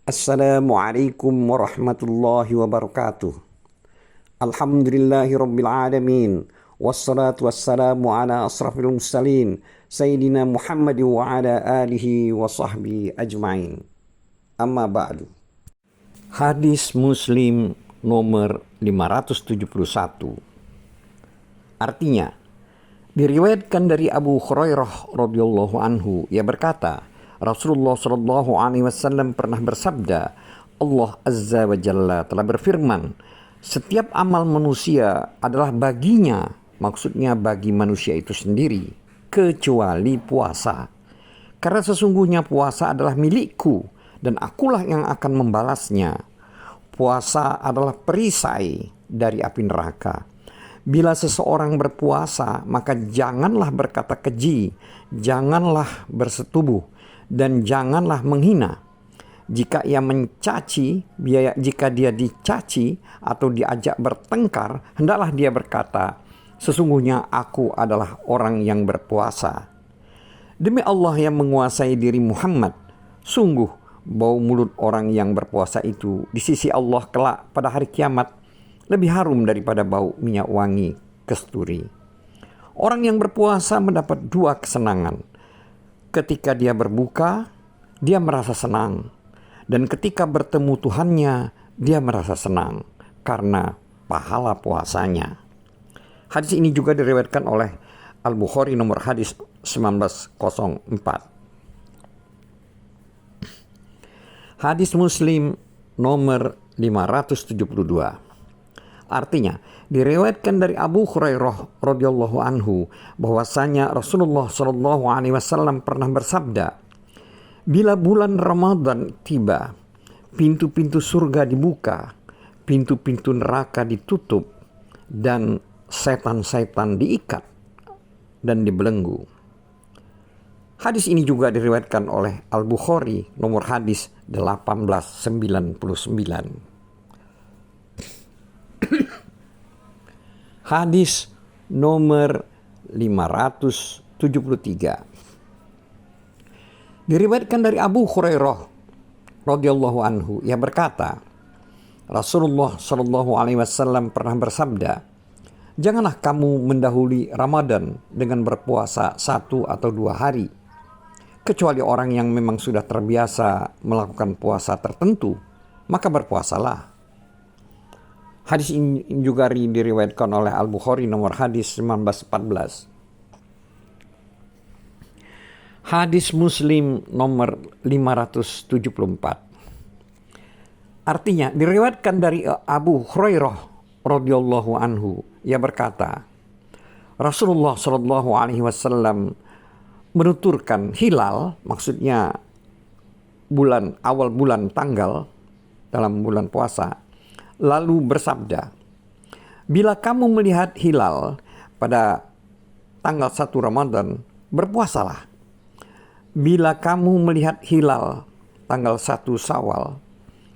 Assalamualaikum warahmatullahi wabarakatuh. Alhamdulillahi rabbil alamin. Wassalatu wassalamu ala asrafil mursalin Sayyidina Muhammad wa ala alihi wa sahbihi ajma'in. Amma ba'du. Hadis Muslim nomor 571. Artinya, diriwayatkan dari Abu Hurairah radhiyallahu anhu, ia berkata, Rasulullah sallallahu alaihi wasallam pernah bersabda, Allah Azza wa Jalla telah berfirman, setiap amal manusia adalah baginya, maksudnya bagi manusia itu sendiri, kecuali puasa. Karena sesungguhnya puasa adalah milikku dan akulah yang akan membalasnya. Puasa adalah perisai dari api neraka. Bila seseorang berpuasa, maka janganlah berkata keji, janganlah bersetubuh, dan janganlah menghina. Jika dia dicaci atau diajak bertengkar, hendaklah dia berkata, sesungguhnya aku adalah orang yang berpuasa. Demi Allah yang menguasai diri Muhammad, sungguh bau mulut orang yang berpuasa itu di sisi Allah kelak pada hari kiamat lebih harum daripada bau minyak wangi kasturi. Orang yang berpuasa mendapat dua kesenangan. Ketika dia berbuka, dia merasa senang. Dan ketika bertemu Tuhannya, dia merasa senang karena pahala puasanya. Hadis ini juga diriwayatkan oleh Al-Bukhari nomor hadis 1904. Hadis Muslim nomor 572. Artinya, diriwayatkan dari Abu Hurairah radhiyallahu anhu bahwasanya Rasulullah sallallahu alaihi wasallam pernah bersabda, bila bulan Ramadan tiba, pintu-pintu surga dibuka, pintu-pintu neraka ditutup, dan setan-setan diikat dan dibelenggu. Hadis ini juga diriwayatkan oleh Al-Bukhari nomor hadis 1899. Hadis nomor 573. Diriwayatkan dari Abu Hurairah radhiyallahu anhu, ia berkata, Rasulullah sallallahu alaihi wasallam pernah bersabda, janganlah kamu mendahului Ramadan dengan berpuasa 1 atau 2 hari, kecuali orang yang memang sudah terbiasa melakukan puasa tertentu, maka berpuasalah. Hadis ini juga diriwayatkan oleh Al-Bukhari nomor hadis 1914. Hadis Muslim nomor 574. Artinya diriwayatkan dari Abu Hurairah radhiyallahu anhu, ia berkata, Rasulullah sallallahu alaihi wasallam menuturkan hilal, maksudnya awal bulan tanggal dalam bulan puasa, lalu bersabda, bila kamu melihat hilal pada tanggal 1 Ramadan, berpuasalah. Bila kamu melihat hilal tanggal 1 Syawal,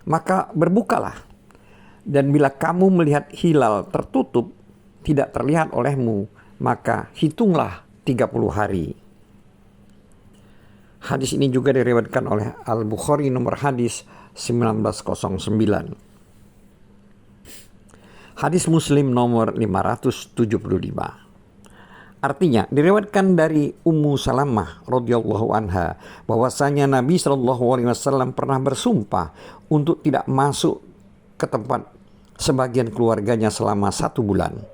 maka berbukalah. Dan bila kamu melihat hilal tertutup, tidak terlihat olehmu, maka hitunglah 30 hari. Hadis ini juga diriwayatkan oleh Al-Bukhari nomor hadis 1909. Hadis Muslim nomor 575. Artinya diriwayatkan dari Ummu Salamah radhiyallahu anha bahwasanya Nabi sallallahu alaihi wasallam pernah bersumpah untuk tidak masuk ke tempat sebagian keluarganya selama 1 bulan.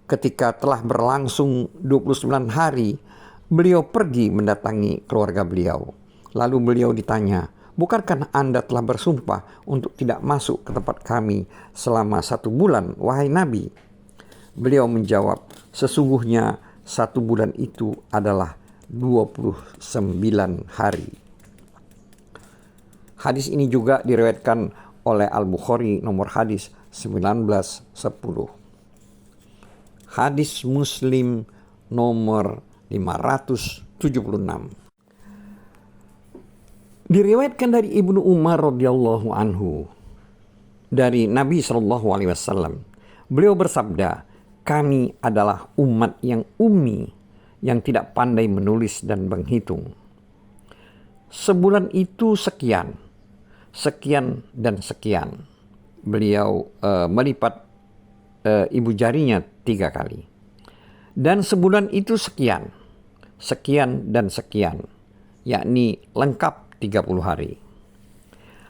Ketika telah berlangsung 29 hari, beliau pergi mendatangi keluarga beliau. Lalu beliau ditanya, bukankah Anda telah bersumpah untuk tidak masuk ke tempat kami selama 1 bulan, wahai Nabi? Beliau menjawab, sesungguhnya 1 bulan itu adalah 29 hari. Hadis ini juga diriwayatkan oleh Al-Bukhari nomor hadis 1910. Hadis Muslim nomor 576. Diriwayatkan dari Ibnu Umar radhiyallahu anhu dari Nabi sallallahu alaihi wasallam. Beliau bersabda, kami adalah umat yang ummi, yang tidak pandai menulis dan menghitung. Sebulan itu sekian, sekian dan sekian. Beliau melipat ibu jarinya 3 kali. Dan sebulan itu sekian, sekian dan sekian, yakni lengkap 30 hari.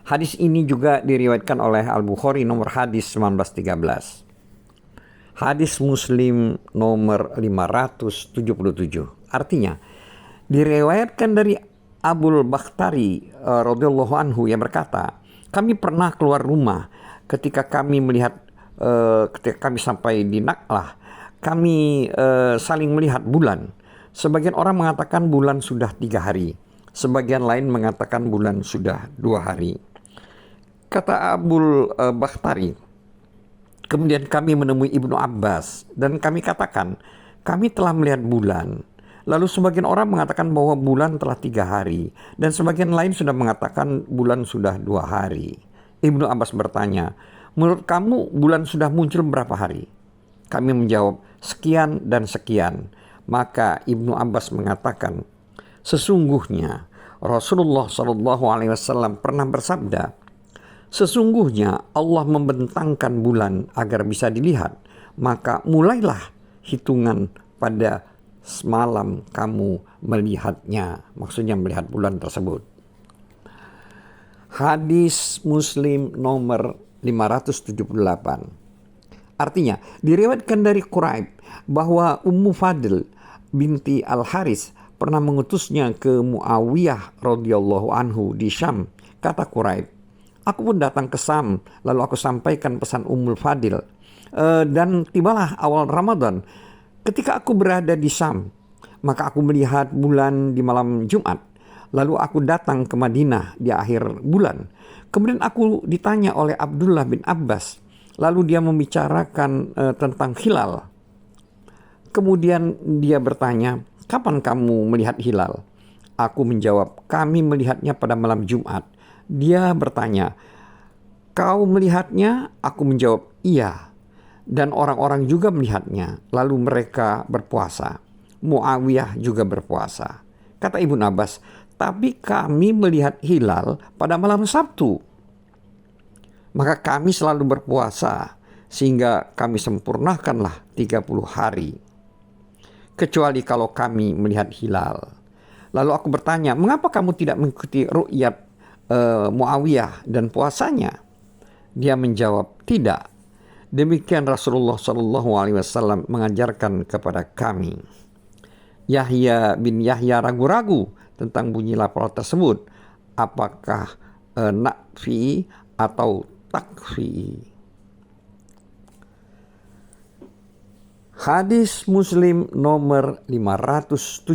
Hadis ini juga diriwayatkan oleh Al-Bukhari nomor hadis 1913. Hadis Muslim nomor 577. Artinya, diriwayatkan dari Abul Bakhtari radhiyallahu anhu yang berkata, kami pernah keluar rumah ketika kami sampai di Naklah, kami saling melihat bulan. Sebagian orang mengatakan bulan sudah 3 hari, sebagian lain mengatakan bulan sudah 2 hari. Kata Abul Bakhtari, kemudian kami menemui Ibnu Abbas dan kami katakan, kami telah melihat bulan. Lalu sebagian orang mengatakan bahwa bulan telah 3 hari dan sebagian lain sudah mengatakan bulan sudah 2 hari. Ibnu Abbas bertanya, menurut kamu bulan sudah muncul berapa hari? Kami menjawab, sekian dan sekian. Maka Ibnu Abbas mengatakan, sesungguhnya Rasulullah SAW pernah bersabda, sesungguhnya Allah membentangkan bulan agar bisa dilihat, maka mulailah hitungan pada semalam kamu melihatnya. Maksudnya melihat bulan tersebut. Hadis Muslim nomor 578. Artinya, diriwayatkan dari Quraib bahwa Ummu Fadl binti Al-Haris pernah mengutusnya ke Muawiyah radhiyallahu anhu di Syam. Kata Quraib, aku pun datang ke Syam, lalu aku sampaikan pesan Ummul Fadil. Dan tibalah awal Ramadan. Ketika aku berada di Syam, maka aku melihat bulan di malam Jumat. Lalu aku datang ke Madinah di akhir bulan. Kemudian aku ditanya oleh Abdullah bin Abbas. Lalu dia membicarakan tentang hilal. Kemudian dia bertanya, kapan kamu melihat hilal? Aku menjawab, kami melihatnya pada malam Jumat. Dia bertanya, kau melihatnya? Aku menjawab, iya. Dan orang-orang juga melihatnya. Lalu mereka berpuasa. Muawiyah juga berpuasa. Kata Ibnu Abbas, tapi kami melihat hilal pada malam Sabtu. Maka kami selalu berpuasa sehingga kami sempurnakanlah 30 hari. Kecuali kalau kami melihat hilal. Lalu aku bertanya, mengapa kamu tidak mengikuti ru'yat Muawiyah dan puasanya? Dia menjawab, tidak. Demikian Rasulullah SAW mengajarkan kepada kami. Yahya bin Yahya ragu-ragu tentang bunyi laporan tersebut. Apakah nakfi atau takfi? Hadis Muslim nomor 579.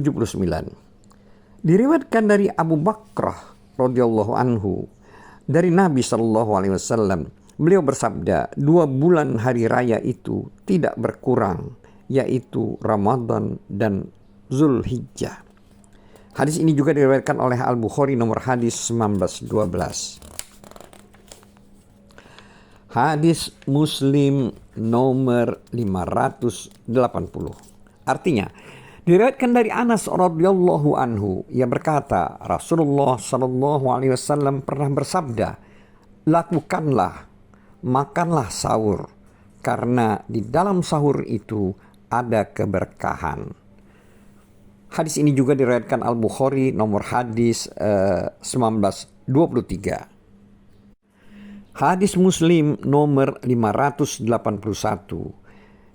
Diriwayatkan dari Abu Bakrah radhiyallahu anhu dari Nabi SAW. Beliau bersabda, 2 bulan hari raya itu tidak berkurang, yaitu Ramadan dan Zulhijjah. Hadis ini juga diriwayatkan oleh Al-Bukhari nomor hadis 1912. Hadis Muslim nomor 580. Artinya, diriwayatkan dari Anas radhiyallahu anhu yang berkata, Rasulullah SAW pernah bersabda, lakukanlah, makanlah sahur, karena di dalam sahur itu ada keberkahan. Hadis ini juga diriwayatkan Al-Bukhari nomor hadis 1923. Hadis Muslim nomor 581.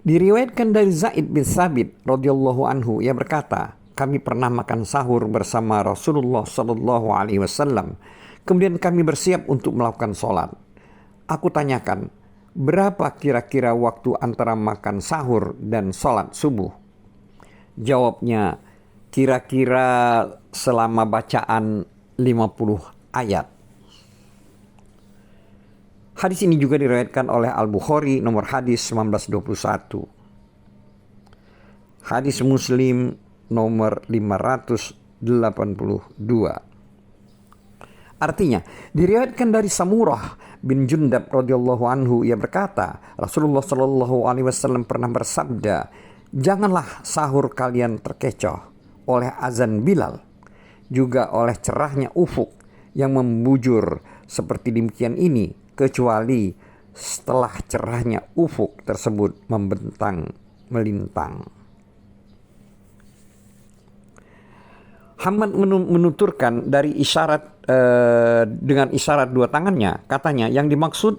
Diriwayatkan dari Zaid bin Thabit radhiyallahu anhu yang berkata, kami pernah makan sahur bersama Rasulullah SAW. Kemudian kami bersiap untuk melakukan sholat. Aku tanyakan, berapa kira-kira waktu antara makan sahur dan sholat subuh? Jawabnya, kira-kira selama bacaan 50 ayat. Hadis ini juga diriwayatkan oleh Al-Bukhari nomor hadis 1921. Hadis Muslim nomor 582. Artinya, diriwayatkan dari Samurah bin Jundab radhiyallahu anhu ia berkata, Rasulullah SAW pernah bersabda, janganlah sahur kalian terkecoh oleh azan Bilal, juga oleh cerahnya ufuk yang membujur seperti demikian ini kecuali setelah cerahnya ufuk tersebut membentang melintang. Hamad menuturkan dari isyarat dengan isyarat dua tangannya, katanya yang dimaksud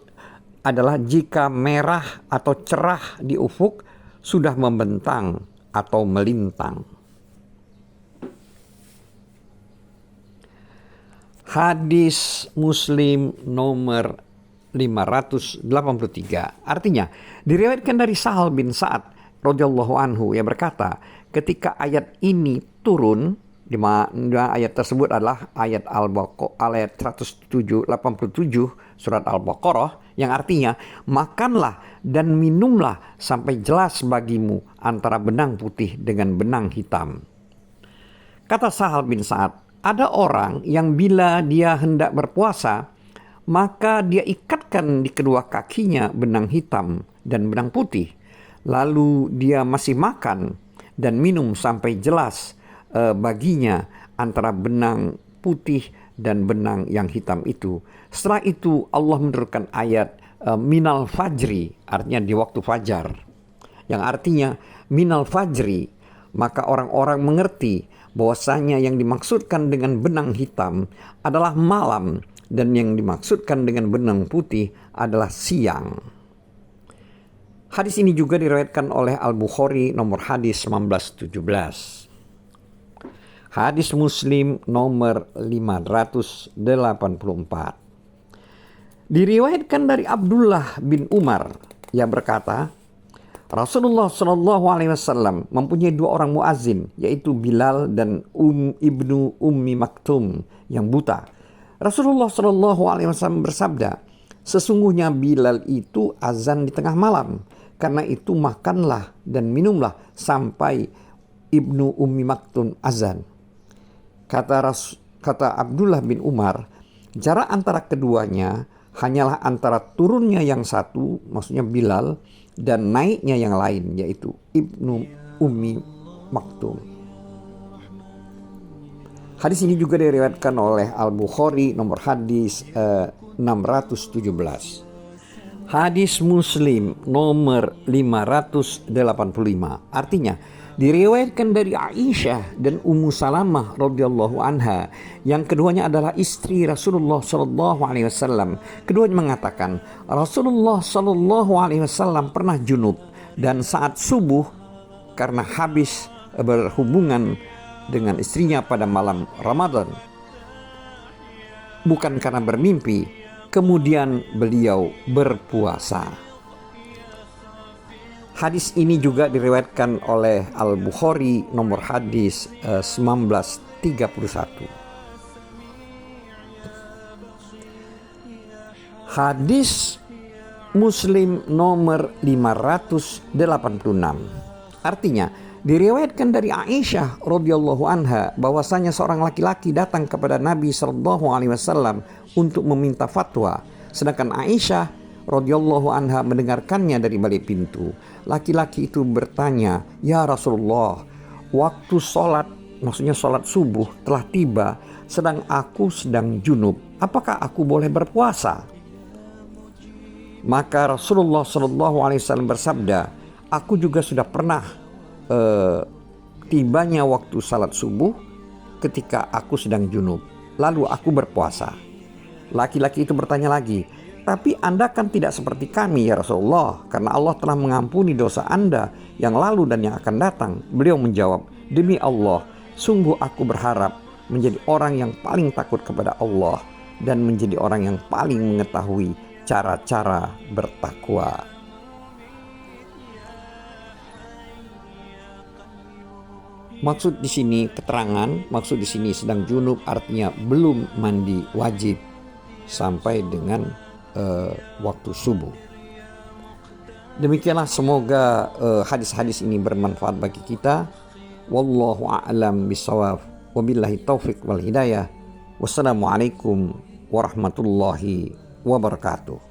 adalah jika merah atau cerah di ufuk sudah membentang atau melintang. Hadis Muslim nomor 583. Artinya diriwayatkan dari Sahal bin Sa'ad radhiyallahu anhu yang berkata, ketika ayat ini turun, di mana ayat tersebut adalah ayat ayat 187 surat Al-Baqarah, yang artinya makanlah dan minumlah sampai jelas bagimu antara benang putih dengan benang hitam. Kata Sahal bin Sa'ad, ada orang yang bila dia hendak berpuasa, maka dia ikatkan di kedua kakinya benang hitam dan benang putih. Lalu dia masih makan dan minum sampai jelas baginya antara benang putih dan benang yang hitam itu. Setelah itu Allah menurunkan ayat minal fajri, artinya di waktu fajar. Yang artinya minal fajri, maka orang-orang mengerti bahwasanya yang dimaksudkan dengan benang hitam adalah malam dan yang dimaksudkan dengan benang putih adalah siang. Hadis ini juga diriwayatkan oleh Al-Bukhari nomor hadis 1917. Hadis Muslim nomor 584. Diriwayatkan dari Abdullah bin Umar yang berkata, Rasulullah Shallallahu Alaihi Wasallam mempunyai dua orang muazin, yaitu Bilal dan ibnu Ummi Maktum yang buta. Rasulullah Shallallahu Alaihi Wasallam bersabda, sesungguhnya Bilal itu azan di tengah malam, karena itu makanlah dan minumlah sampai ibnu Ummi Maktum azan. Kata Abdullah bin Umar, jarak antara keduanya hanyalah antara turunnya yang satu, maksudnya Bilal, dan naiknya yang lain, yaitu ibnu Ummi Maktum. Hadis ini juga diriwayatkan oleh Al-Bukhari nomor hadis 617. Hadis Muslim nomor 585. Artinya diriwayatkan dari Aisyah dan Ummu Salamah radhiyallahu anha, yang keduanya adalah istri Rasulullah sallallahu alaihi wasallam. Keduanya mengatakan, Rasulullah sallallahu alaihi wasallam pernah junub dan saat subuh karena habis berhubungan dengan istrinya pada malam Ramadan, bukan karena bermimpi, kemudian beliau berpuasa. Hadis ini juga diriwayatkan oleh Al-Bukhari nomor hadis 1931. Hadis Muslim nomor 586. Artinya diriwayatkan dari Aisyah radhiyallahu anha bahwasanya seorang laki-laki datang kepada Nabi sallallahu alaihi wasallam untuk meminta fatwa, sedangkan Aisyah radhiyallahu anha mendengarkannya dari balik pintu. Laki-laki itu bertanya, "Ya Rasulullah, waktu sholat, maksudnya sholat subuh telah tiba, sedang aku sedang junub. Apakah aku boleh berpuasa?" Maka Rasulullah SAW bersabda, "Aku juga sudah pernah tibanya waktu salat subuh ketika aku sedang junub, lalu aku berpuasa." Laki-laki itu bertanya lagi, "Tapi Anda kan tidak seperti kami ya Rasulullah, karena Allah telah mengampuni dosa Anda yang lalu dan yang akan datang." Beliau menjawab, "Demi Allah, sungguh aku berharap menjadi orang yang paling takut kepada Allah dan menjadi orang yang paling mengetahui cara-cara bertakwa." Maksud di sini keterangan, maksud di sini sedang junub artinya belum mandi wajib sampai dengan waktu subuh. Demikianlah, semoga hadis-hadis ini bermanfaat bagi kita. Wallahu a'lam bishawab. Wabillahi taufik wal hidayah. Wassalamualaikum warahmatullahi wabarakatuh.